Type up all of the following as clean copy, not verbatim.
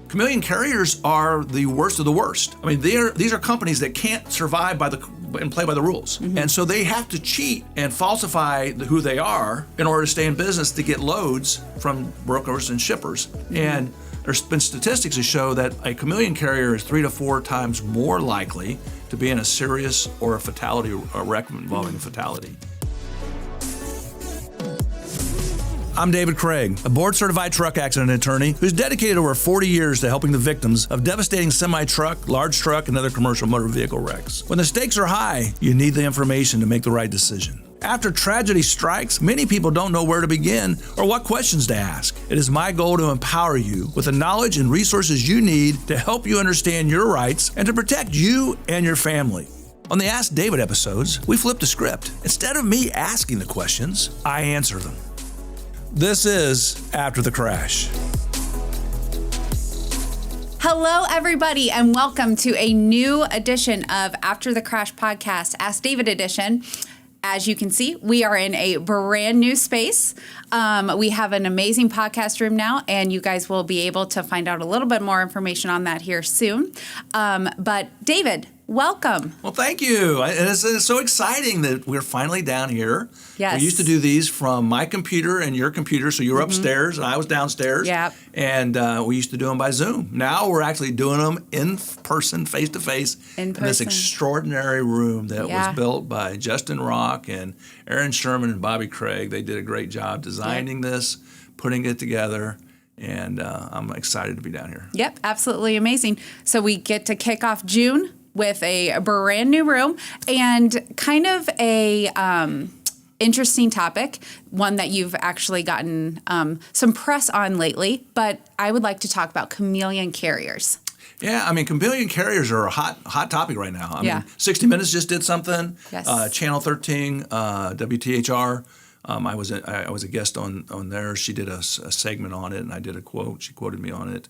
Chameleon carriers are the worst of the worst. I mean, these are companies that can't survive and play by the rules. And so they have to cheat and falsify who they are in order to stay in business to get loads from brokers and shippers. And there's been statistics that show that a chameleon carrier is 3 to 4 times more likely to be in a serious or a wreck involving a fatality. I'm David Craig, a board-certified truck accident attorney who's dedicated over 40 years to helping the victims of devastating semi-truck, large truck, and other commercial motor vehicle wrecks. When the stakes are high, you need the information to make the right decision. After tragedy strikes, many people don't know where to begin or what questions to ask. It is my goal to empower you with the knowledge and resources you need to help you understand your rights and to protect you and your family. On the Ask David episodes, we flip the script. Instead of me asking the questions, I answer them. This is After the Crash. Hello, everybody, and welcome to a new edition of After the Crash podcast, Ask David edition. As you can see, we are in a brand new space. We have an amazing podcast room now, and you guys will be able to find out a little bit more information on that here soon. But David, welcome. Well, thank you. And it's so exciting that we're finally down here. Yes. We used to do these from my computer and your computer, so you were upstairs and I was downstairs. Yep. And we used to do them by Zoom. Now we're actually doing them in person, face-to-face, in this extraordinary room that was built by Justin Rock and Aaron Sherman and Bobby Craig. They did a great job designing this, putting it together. And I'm excited to be down here. Yep, absolutely amazing. So we get to kick off June with a brand new room and kind of a interesting topic, one that you've actually gotten some press on lately, but I would like to talk about chameleon carriers. Yeah, I mean, chameleon carriers are a hot topic right now. I mean, 60 Minutes just did something. Yes. Channel 13, WTHR. I was a guest on there. She did a segment on it, and I did a quote. She quoted me on it.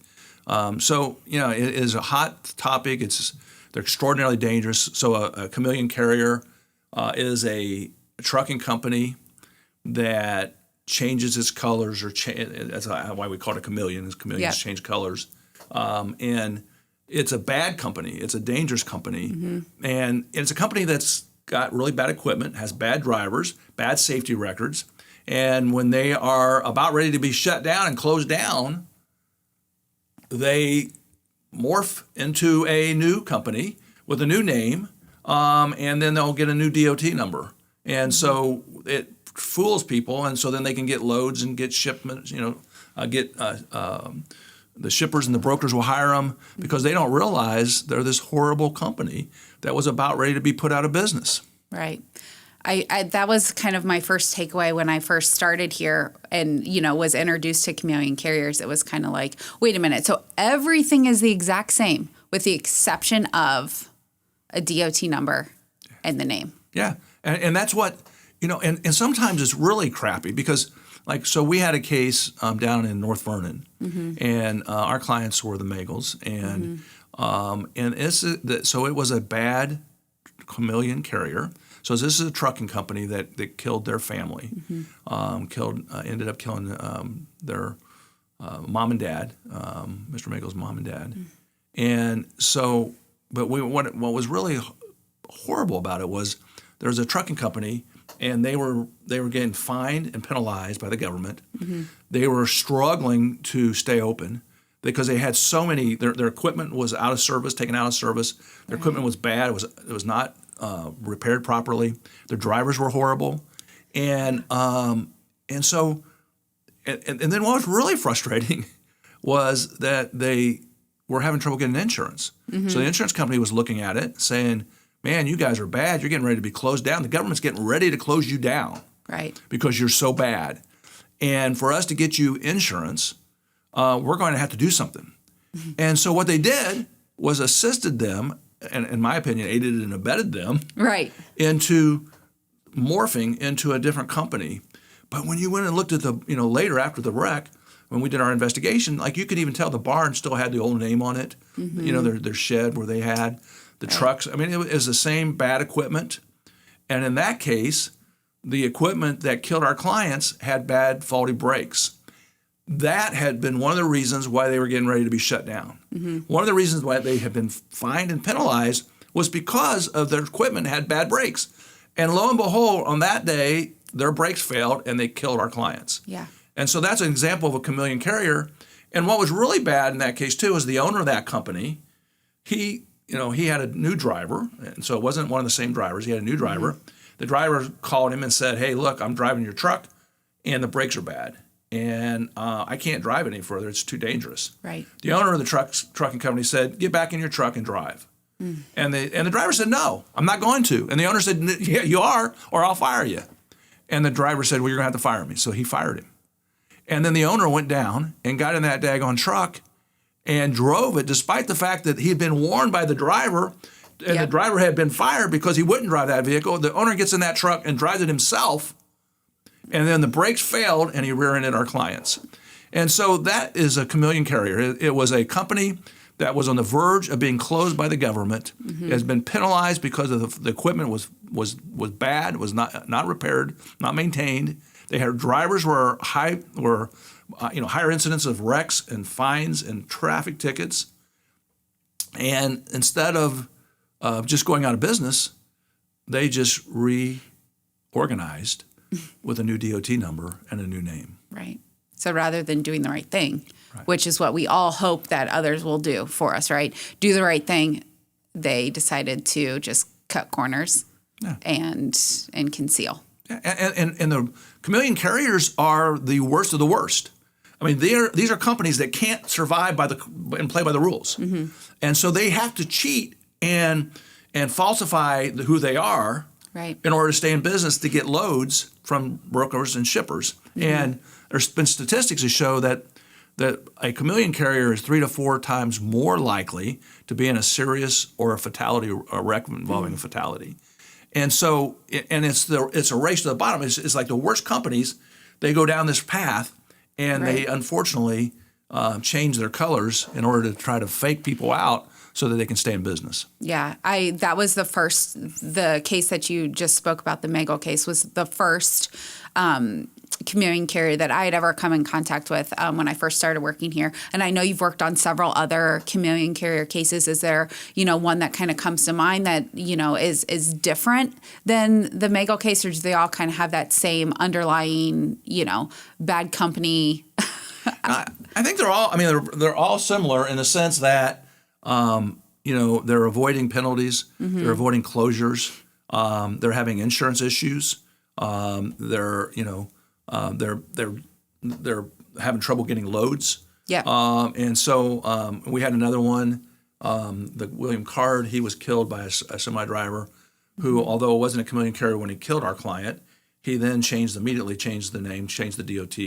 So, you know, it is a hot topic. They're extraordinarily dangerous. So a chameleon carrier is a trucking company that changes its colors, that's why we call it a chameleon, is chameleons change colors. And it's a bad company. It's a dangerous company. And it's a company that's got really bad equipment, has bad drivers, bad safety records. And when they are about ready to be shut down and closed down, they morph into a new company with a new name, and then they'll get a new DOT number. And so it fools people, and so then they can get loads and get shipments, the shippers and the brokers will hire them because they don't realize they're this horrible company that was about ready to be put out of business. Right. I that was kind of my first takeaway when I first started here and, was introduced to chameleon carriers. It was kind of like, wait a minute. So everything is the exact same with the exception of a DOT number and the name. Yeah. And that's what, and sometimes it's really crappy because, so we had a case down in North Vernon, and our clients were the Megels, and so it was a bad chameleon carrier. So this is a trucking company that killed their family, ended up killing their mom and dad, Mr. Megel's mom and dad, and so, but what was really horrible about it was there was a trucking company. And they were getting fined and penalized by the government. They were struggling to stay open because they had so many. Their equipment was out of service, taken out of service. Their equipment was bad. It was not repaired properly. Their drivers were horrible, and so then what was really frustrating was that they were having trouble getting insurance. So the insurance company was looking at it, saying, man, you guys are bad. You're getting ready to be closed down. The government's getting ready to close you down. Right. Because you're so bad. And for us to get you insurance, we're going to have to do something. And so what they did was assisted them, and in my opinion, aided and abetted them into morphing into a different company. But when you went and looked at later after the wreck, when we did our investigation, you could even tell the barn still had the old name on it, their shed where they had the trucks. I mean, it was the same bad equipment. And in that case, the equipment that killed our clients had bad, faulty brakes. that had been one of the reasons why they were getting ready to be shut down. One of the reasons why they had been fined and penalized was because of their equipment had bad brakes. And lo and behold, on that day, their brakes failed and they killed our clients. Yeah. And so that's an example of a chameleon carrier. And what was really bad in that case too is the owner of that company, he had a new driver, and so it wasn't one of the same drivers. He had a new driver. The driver called him and said, "Hey, look, I'm driving your truck, and the brakes are bad, and I can't drive any further. It's too dangerous." Right. The owner of the trucking company said, "Get back in your truck and drive." And the driver said, "No, I'm not going to." And the owner said, "Yeah, you are, or I'll fire you." And the driver said, "Well, you're going to have to fire me." So he fired him. And then the owner went down and got in that daggone truck and drove it, despite the fact that he had been warned by the driver, and the driver had been fired because he wouldn't drive that vehicle. The owner gets in that truck and drives it himself, and then the brakes failed, and he rear-ended our clients. And so that is a chameleon carrier. It was a company that was on the verge of being closed by the government. It has been penalized because of the equipment was bad, was not repaired, not maintained. They had drivers were higher incidence of wrecks and fines and traffic tickets. And instead of just going out of business, they just reorganized with a new DOT number and a new name. Right. So rather than doing the right thing, which is what we all hope that others will do for us, right? Do the right thing. They decided to just cut corners and conceal. And the chameleon carriers are the worst of the worst. I mean, these are companies that can't survive and play by the rules, and so they have to cheat and falsify who they are in order to stay in business to get loads from brokers and shippers. And there's been statistics that show that a chameleon carrier is 3 to 4 times more likely to be in a serious or a wreck involving a fatality. And so, it's a race to the bottom. It's like the worst companies, they go down this path, and they unfortunately change their colors in order to try to fake people out so that they can stay in business. Yeah, that was the case that you just spoke about, the Megel case, was the first chameleon carrier that I had ever come in contact with when I first started working here. And I know you've worked on several other chameleon carrier cases. Is there, one that kind of comes to mind that, is different than the Megel case, or do they all kind of have that same underlying, bad company? I think they're all similar in the sense that, they're avoiding penalties, they're avoiding closures, they're having insurance issues, they're having trouble getting loads. Yeah. And so we had another one, the William Card. He was killed by a semi driver who, although it wasn't a chameleon carrier when he killed our client, he then immediately changed the name, changed the DOT.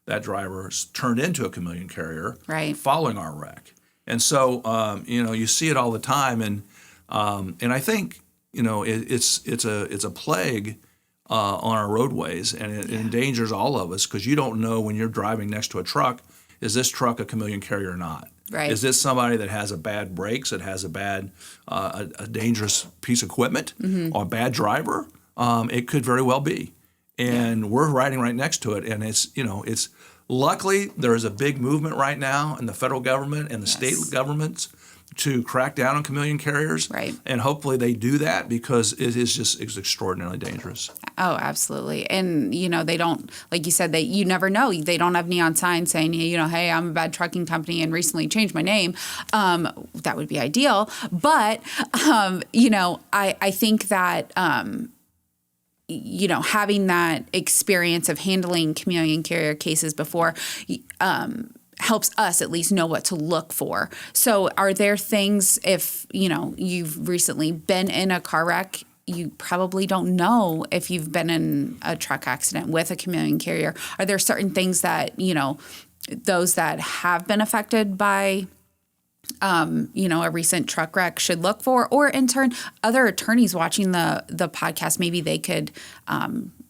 That driver turned into a chameleon carrier following our wreck. And so you see it all the time, and I think it's a plague on our roadways, and it endangers all of us, because you don't know when you're driving next to a truck, is this truck a chameleon carrier or not? Right. Is this somebody that has a bad brakes, that has a bad, a dangerous piece of equipment, or a bad driver? It could very well be, and we're riding right next to it, and it's luckily there is a big movement right now in the federal government and the state governments to crack down on chameleon carriers. Right. And hopefully they do that, because it's extraordinarily dangerous. Oh, absolutely. And, they don't, like you said, you never know. They don't have neon signs saying, hey, I'm a bad trucking company and recently changed my name. That would be ideal. But, I think that, having that experience of handling chameleon carrier cases before, helps us at least know what to look for. So are there things, if, you've recently been in a car wreck, you probably don't know if you've been in a truck accident with a chameleon carrier. Are there certain things that, those that have been affected by, a recent truck wreck should look for? Or in turn, other attorneys watching the podcast, maybe they could,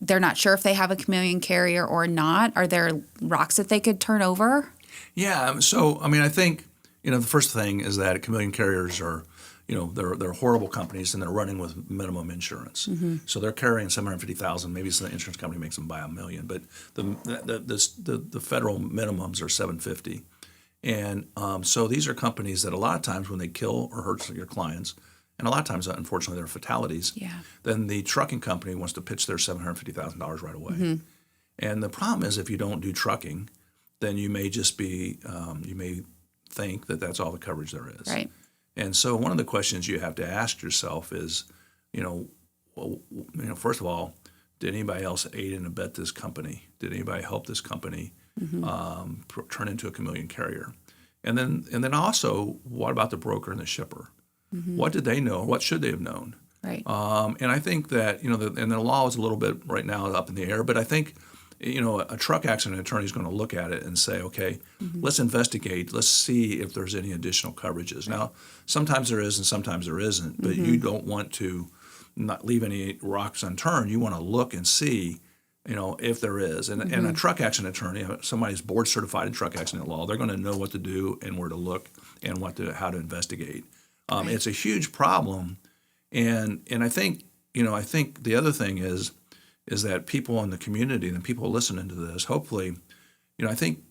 they're not sure if they have a chameleon carrier or not. Are there rocks that they could turn over? Yeah. So, I think, the first thing is that chameleon carriers are, they're horrible companies and they're running with minimum insurance. So they're carrying $750,000. Maybe the insurance company makes them buy $1 million, but the federal minimums are $750,000. And so these are companies that a lot of times when they kill or hurt your clients, and a lot of times, unfortunately, there are fatalities, then the trucking company wants to pitch their $750,000 right away. And the problem is if you don't do trucking, then you may just be, you may think that that's all the coverage there is. Right. And so one of the questions you have to ask yourself is, first of all, did anybody else aid and abet this company? Did anybody help this company turn into a chameleon carrier? And then also, what about the broker and the shipper? What did they know? What should they have known? Right. And I think that, and the law is a little bit right now up in the air, but I think, a truck accident attorney is going to look at it and say, okay, let's investigate. Let's see if there's any additional coverages. Right. Now, sometimes there is and sometimes there isn't, but you don't want to not leave any rocks unturned. You want to look and see, if there is. And a truck accident attorney, somebody who's board certified in truck accident law, they're going to know what to do and where to look and how to investigate. Right. It's a huge problem, and I think the other thing is that people in the community and people listening to this, hopefully, I think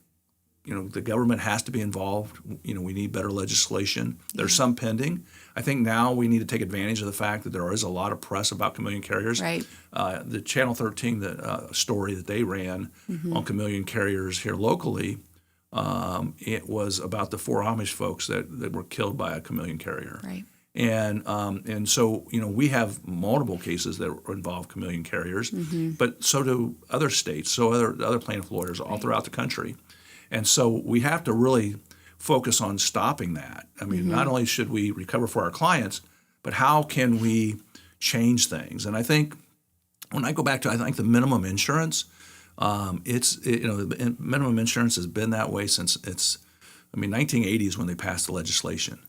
the government has to be involved. We need better legislation. There's some pending. I think now we need to take advantage of the fact that there is a lot of press about chameleon carriers. Right. The Channel 13 story that they ran on chameleon carriers here locally. It was about the 4 Amish folks that were killed by a chameleon carrier. Right. And so, we have multiple cases that involve chameleon carriers, but so do other states, so other plaintiff lawyers all throughout the country. And so we have to really focus on stopping that. I mean, not only should we recover for our clients, but how can we change things? And I think when I go back to, the minimum insurance, the minimum insurance has been that way since 1980 is when they passed the legislation.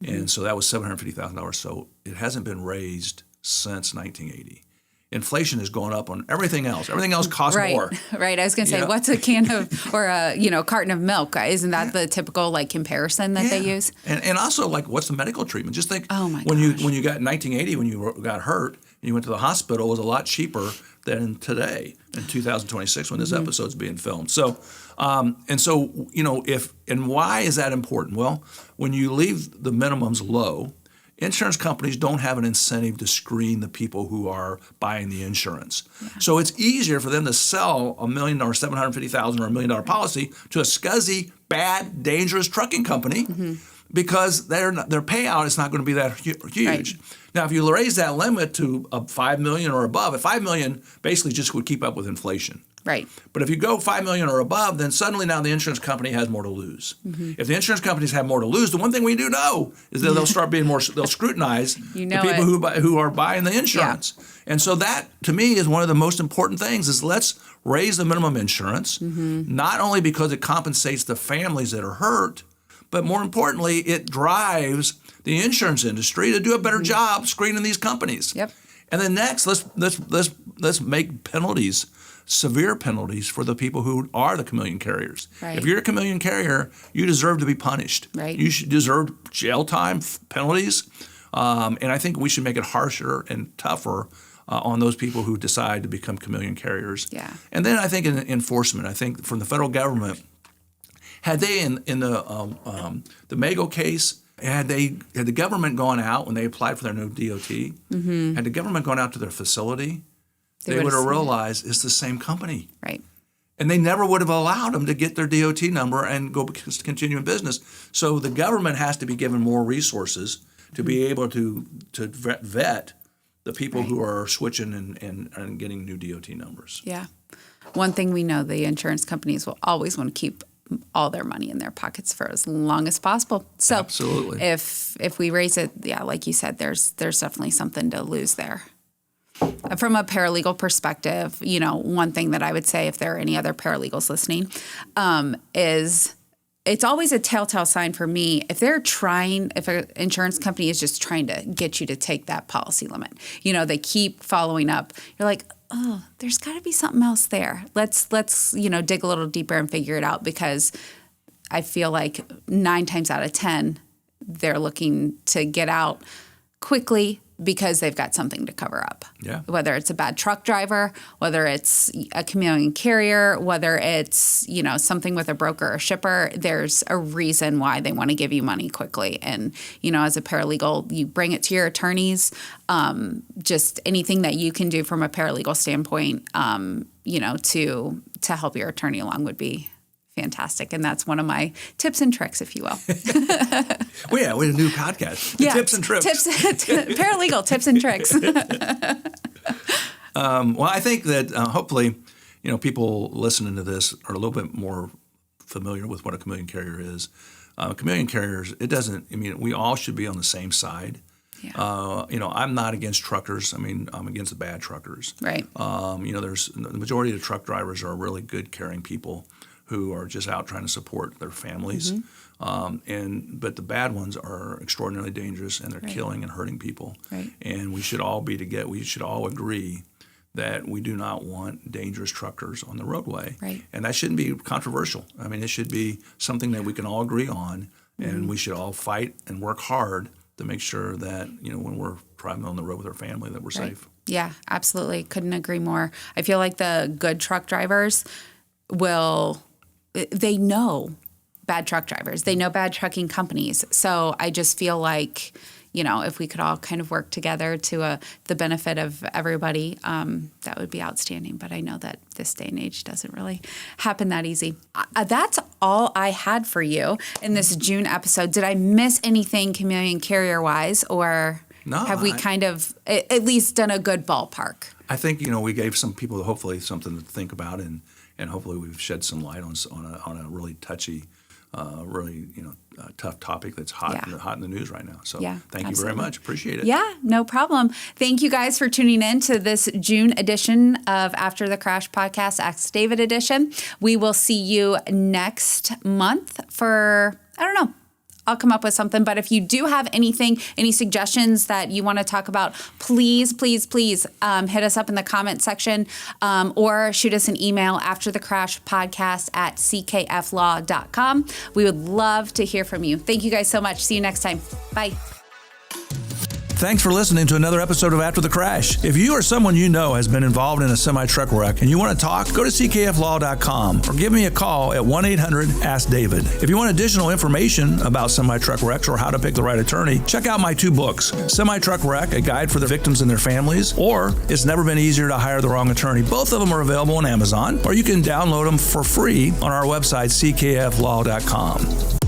And so that was $750,000. So it hasn't been raised since 1980. Inflation has gone up on everything else. Everything else costs more. Right. I was going to say, what's a can of or a carton of milk? Isn't that the typical comparison that they use? And also what's the medical treatment? Just think when you got in 1980 when you got hurt and you went to the hospital, it was a lot cheaper than today in 2026 when this episode's being filmed. So why is that important? Well, when you leave the minimums low, insurance companies don't have an incentive to screen the people who are buying the insurance. Yeah. So it's easier for them to sell $1 million or $750,000 or $1 million policy to a scuzzy, bad, dangerous trucking company because their payout is not going to be that huge. Right. Now, if you raise that limit to $5 million or above, at $5 million basically just would keep up with inflation. Right. But if you go $5 million or above, then suddenly now the insurance company has more to lose. If the insurance companies have more to lose, the one thing we do know is that they'll start being more. They'll scrutinize the people who are buying the insurance. Yeah. And so that, to me, is one of the most important things: is let's raise the minimum insurance, not only because it compensates the families that are hurt, but more importantly, it drives the insurance industry to do a better job screening these companies. Yep. And then next, let's make penalties. Severe penalties for the people who are the chameleon carriers. Right. If you're a chameleon carrier, you deserve to be punished. Right. You should deserve jail time, penalties, and I think we should make it harsher and tougher on those people who decide to become chameleon carriers. Yeah. And then I think in enforcement, I think from the federal government, had they in the Megel case, had the government gone out when they applied for their new DOT, had the government gone out to their facility, they would have realized it's the same company. Right. And they never would have allowed them to get their DOT number and go continue in business. So the government has to be given more resources to be able to vet the people who are switching and getting new DOT numbers. Yeah. One thing we know, the insurance companies will always want to keep all their money in their pockets for as long as possible. So absolutely. If we raise it, like you said, there's definitely something to lose there. From a paralegal perspective, one thing that I would say, if there are any other paralegals listening, is it's always a telltale sign for me if an insurance company is just trying to get you to take that policy limit. They keep following up. You're like, oh, there's got to be something else there. Let's dig a little deeper and figure it out, because I feel like 9 times out of 10, they're looking to get out quickly because they've got something to cover up. Yeah. Whether it's a bad truck driver, whether it's a chameleon carrier, whether it's, something with a broker or shipper, there's a reason why they want to give you money quickly. And, as a paralegal, you bring it to your attorneys. Just anything that you can do from a paralegal standpoint, to help your attorney along would be fantastic. And that's one of my tips and tricks, if you will. We have a new podcast. Tips and tricks. Paralegal tips and tricks. Well, I think that hopefully, people listening to this are a little bit more familiar with what a chameleon carrier is. Chameleon carriers, we all should be on the same side. Yeah. I'm not against truckers. I'm against the bad truckers. Right. There's the majority of the truck drivers are really good, caring people who are just out trying to support their families. Mm-hmm. But the bad ones are extraordinarily dangerous, and they're killing and hurting people. Right. And we should all agree that we do not want dangerous truckers on the roadway. Right. And that shouldn't be controversial. It should be something that we can all agree on, and we should all fight and work hard to make sure that, when we're driving on the road with our family, that we're safe. Yeah, absolutely. Couldn't agree more. I feel like the good truck drivers they know bad truck drivers. They know bad trucking companies. So I just feel like, if we could all kind of work together to the benefit of everybody, that would be outstanding. But I know that this day and age doesn't really happen that easy. That's all I had for you in this June episode. Did I miss anything chameleon carrier-wise, or have we kind of at least done a good ballpark? I think, we gave some people hopefully something to think about, and hopefully we've shed some light on a really touchy, tough topic that's hot in the news right now. So thank you very much. Appreciate it. Yeah, no problem. Thank you guys for tuning in to this June edition of After the Crash podcast, Ask David edition. We will see you next month for, I don't know, I'll come up with something. But if you do have any suggestions that you want to talk about, please hit us up in the comment section, or shoot us an email, afterthecrashpodcast@ckflaw.com. We would love to hear from you. Thank you guys so much. See you next time. Bye. Thanks for listening to another episode of After the Crash. If you or someone you know has been involved in a semi-truck wreck and you want to talk, go to ckflaw.com or give me a call at 1-800-ASK-DAVID. If you want additional information about semi-truck wrecks or how to pick the right attorney, check out my 2 books, Semi-Truck Wreck, a guide for the victims and their families, or It's Never Been Easier to Hire the Wrong Attorney. Both of them are available on Amazon, or you can download them for free on our website, ckflaw.com.